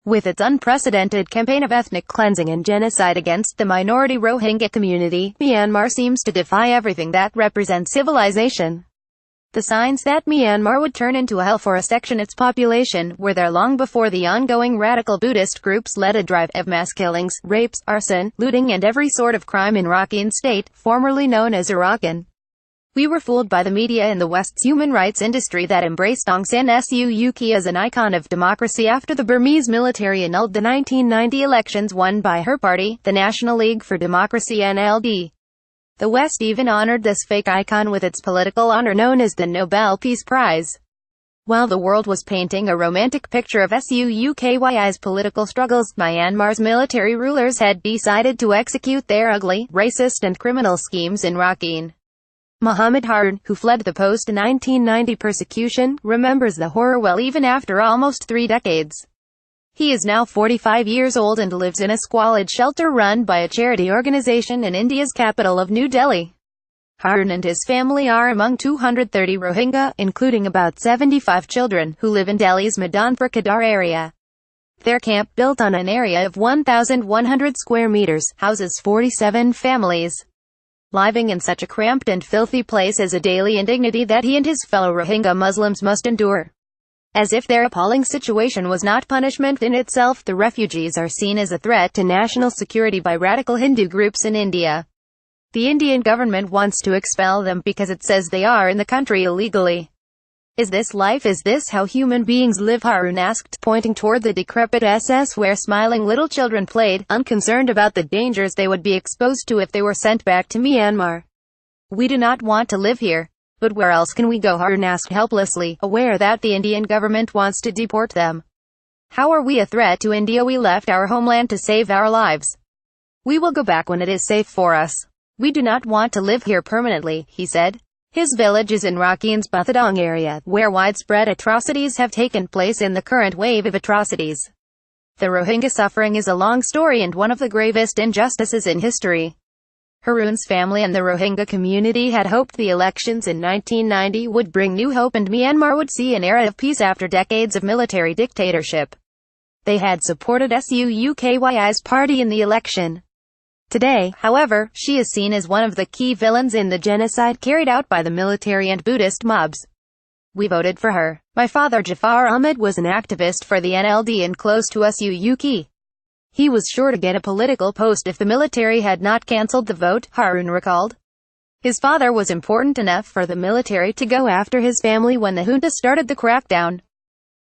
With its unprecedented campaign of ethnic cleansing and genocide against the minority Rohingya community, Myanmar seems to defy everything that represents civilization. The signs that Myanmar would turn into a hell for a section its population were there long before the ongoing radical Buddhist groups led a drive of mass killings, rapes, arson, looting and every sort of crime in Rakhine state, formerly known as Arakan. We were fooled by the media and the West's human rights industry that embraced Aung San Suu Kyi as an icon of democracy after the Burmese military annulled the 1990 elections won by her party, the National League for Democracy (NLD). The West even honored this fake icon with its political honor known as the Nobel Peace Prize. While the world was painting a romantic picture of Suu Kyi's political struggles, Myanmar's military rulers had decided to execute their ugly, racist and criminal schemes in Rakhine. Mohammed Harun, who fled the post-1990 persecution, remembers the horror well even after almost 3 decades. He is now 45 years old and lives in a squalid shelter run by a charity organization in India's capital of New Delhi. Harun and his family are among 230 Rohingya, including about 75 children, who live in Delhi's Madanpur Khadar area. Their camp, built on an area of 1,100 square meters, houses 47 families. Living in such a cramped and filthy place is a daily indignity that he and his fellow Rohingya Muslims must endure. As if their appalling situation was not punishment in itself, the refugees are seen as a threat to national security by radical Hindu groups in India. The Indian government wants to expel them because it says they are in the country illegally. Is this life? Is this how human beings live? Harun asked, pointing toward the decrepit SS where smiling little children played, unconcerned about the dangers they would be exposed to if they were sent back to Myanmar. We do not want to live here. But where else can we go? Harun asked helplessly, aware that the Indian government wants to deport them. How are we a threat to India? We left our homeland to save our lives. We will go back when it is safe for us. We do not want to live here permanently, he said. His village is in Rakhine's Buthadong area, where widespread atrocities have taken place in the current wave of atrocities. The Rohingya suffering is a long story and one of the gravest injustices in history. Harun's family and the Rohingya community had hoped the elections in 1990 would bring new hope and Myanmar would see an era of peace after decades of military dictatorship. They had supported Suu Kyi's party in the election. Today, however, she is seen as one of the key villains in the genocide carried out by the military and Buddhist mobs. We voted for her. My father Jafar Ahmed was an activist for the NLD and close to Suu Kyi. He was sure to get a political post if the military had not cancelled the vote, Harun recalled. His father was important enough for the military to go after his family when the junta started the crackdown.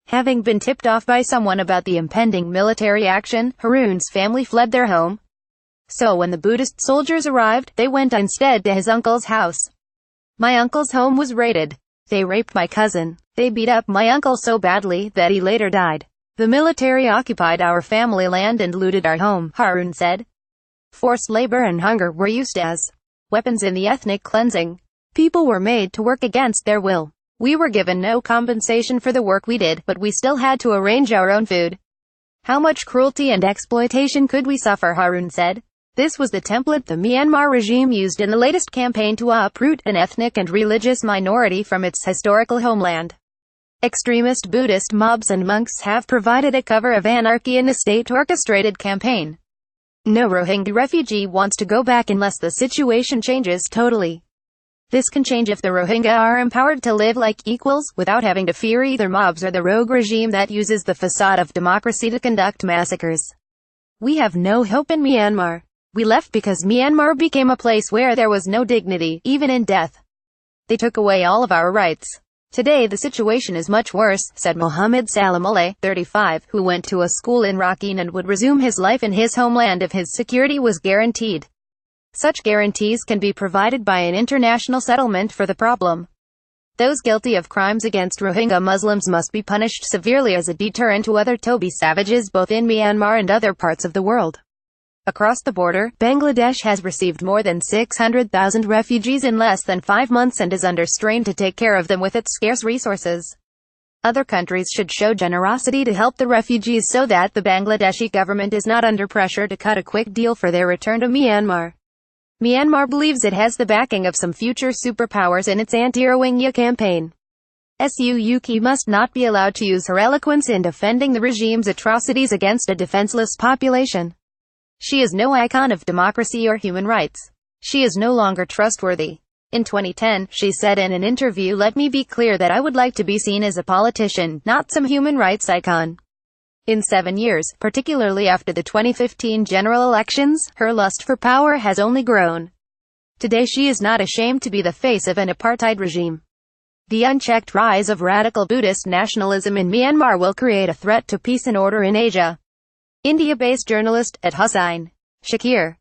Having been tipped off by someone about the impending military action, Harun's family fled their home. So when the Buddhist soldiers arrived, they went instead to his uncle's house. My uncle's home was raided. They raped my cousin. They beat up my uncle so badly that he later died. The military occupied our family land and looted our home, Harun said. Forced labor and hunger were used as weapons in the ethnic cleansing. People were made to work against their will. We were given no compensation for the work we did, but we still had to arrange our own food. How much cruelty and exploitation could we suffer? Harun said. This was the template the Myanmar regime used in the latest campaign to uproot an ethnic and religious minority from its historical homeland. Extremist Buddhist mobs and monks have provided a cover of anarchy in a state-orchestrated campaign. No Rohingya refugee wants to go back unless the situation changes totally. This can change if the Rohingya are empowered to live like equals, without having to fear either mobs or the rogue regime that uses the facade of democracy to conduct massacres. We have no hope in Myanmar. We left because Myanmar became a place where there was no dignity, even in death. They took away all of our rights. Today the situation is much worse, said Mohammed Salamullah, 35, who went to a school in Rakhine and would resume his life in his homeland if his security was guaranteed. Such guarantees can be provided by an international settlement for the problem. Those guilty of crimes against Rohingya Muslims must be punished severely as a deterrent to other Toby savages both in Myanmar and other parts of the world. Across the border, Bangladesh has received more than 600,000 refugees in less than 5 months and is under strain to take care of them with its scarce resources. Other countries should show generosity to help the refugees so that the Bangladeshi government is not under pressure to cut a quick deal for their return to Myanmar. Myanmar believes it has the backing of some future superpowers in its anti-Rohingya campaign. Yuki must not be allowed to use her eloquence in defending the regime's atrocities against a defenseless population. She is no icon of democracy or human rights. She is no longer trustworthy. In 2010, she said in an interview, "Let me be clear that I would like to be seen as a politician, not some human rights icon." In 7 years, particularly after the 2015 general elections, her lust for power has only grown. Today she is not ashamed to be the face of an apartheid regime. The unchecked rise of radical Buddhist nationalism in Myanmar will create a threat to peace and order in Asia. India-based journalist, Hussain Shakir,